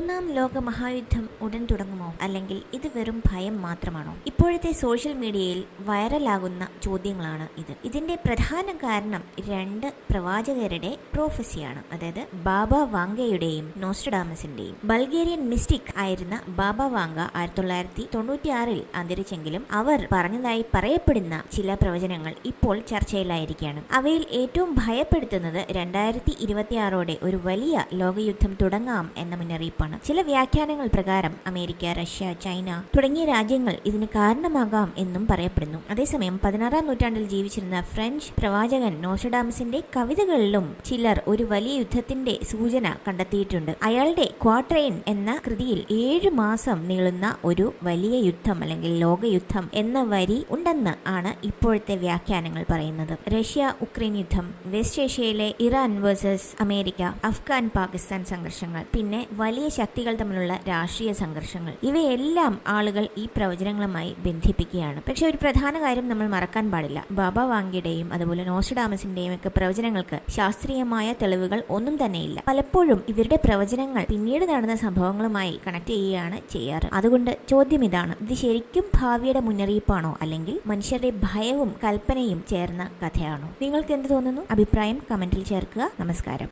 മൂന്നാം ലോക മഹായുദ്ധം ഉടൻ തുടങ്ങുമോ, അല്ലെങ്കിൽ ഇത് വെറും ഭയം മാത്രമാണോ? ഇപ്പോഴത്തെ സോഷ്യൽ മീഡിയയിൽ വൈറലാകുന്ന ചോദ്യങ്ങളാണ് ഇത്. ഇതിന്റെ പ്രധാന കാരണം രണ്ട് പ്രവാചകരുടെ പ്രോഫസിയാണ്. അതായത് ബാബ വാങ്കയുടെയും നോസ്ട്രഡാമസിന്റെയും. ബൾഗേറിയൻ മിസ്റ്റിക് ആയിരുന്ന ബാബ വാങ്ക 1996 അന്തരിച്ചെങ്കിലും അവർ പറഞ്ഞതായി പറയപ്പെടുന്ന ചില പ്രവചനങ്ങൾ ഇപ്പോൾ ചർച്ചയിലായിരിക്കുകയാണ്. അവയിൽ ഏറ്റവും ഭയപ്പെടുത്തുന്നത് 2026 ഒരു വലിയ ലോകയുദ്ധം തുടങ്ങാം എന്ന മുന്നറിയിപ്പാണ്. ചില വ്യാഖ്യാനങ്ങൾ പ്രകാരം അമേരിക്ക, റഷ്യ, ചൈന തുടങ്ങിയ രാജ്യങ്ങൾ ഇതിന് കാരണമാകാം എന്നും പറയപ്പെടുന്നു. അതേസമയം 16-ാം നൂറ്റാണ്ടിൽ ജീവിച്ചിരുന്ന ഫ്രഞ്ച് പ്രവാചകൻ നോസ്ട്രഡാമസിന്റെ കവിതകളിലും ചിലർ ഒരു വലിയ യുദ്ധത്തിന്റെ സൂചന കണ്ടെത്തിയിട്ടുണ്ട്. അയാളുടെ ക്വാട്രെയിൻ എന്ന കൃതിയിൽ 7 മാസം നീളുന്ന ഒരു വലിയ യുദ്ധം അല്ലെങ്കിൽ ലോകയുദ്ധം എന്ന വരി ഉണ്ടെന്ന് ആണ് ഇപ്പോഴത്തെ വ്യാഖ്യാനങ്ങൾ പറയുന്നത്. റഷ്യ ഉക്രൈൻ യുദ്ധം, വെസ്റ്റ് ഏഷ്യയിലെ Iran versus America, Afghan Pakistan സംഘർഷങ്ങൾ, പിന്നെ വലിയ ശക്തികൾ തമ്മിലുള്ള രാഷ്ട്രീയ സംഘർഷങ്ങൾ, ഇവയെല്ലാം ആളുകൾ ഈ പ്രവചനങ്ങളുമായി ബന്ധിപ്പിക്കുകയാണ്. പക്ഷെ ഒരു പ്രധാന കാര്യം നമ്മൾ മറക്കാൻ പാടില്ല. ബാബ വാങ്കയുടെയും അതുപോലെ നോസ്ട്രഡാമസിന്റെയും ഒക്കെ പ്രവചനങ്ങൾക്ക് ശാസ്ത്രീയമായ തെളിവുകൾ ഒന്നും തന്നെയില്ല. പലപ്പോഴും ഇവരുടെ പ്രവചനങ്ങൾ പിന്നീട് നടന്ന സംഭവങ്ങളുമായി കണക്ട് ചെയ്യുകയാണ് ചെയ്യാറ്. അതുകൊണ്ട് ചോദ്യം ഇതാണ്: ഇത് ശരിക്കും ഭാവിയുടെ മുന്നറിയിപ്പാണോ, അല്ലെങ്കിൽ മനുഷ്യരുടെ ഭയവും കൽപ്പനയും ചേർന്ന കഥയാണോ? നിങ്ങൾക്ക് എന്ത് തോന്നുന്നു? അഭിപ്രായം കമന്റിൽ ചേർക്കുക. നമസ്കാരം.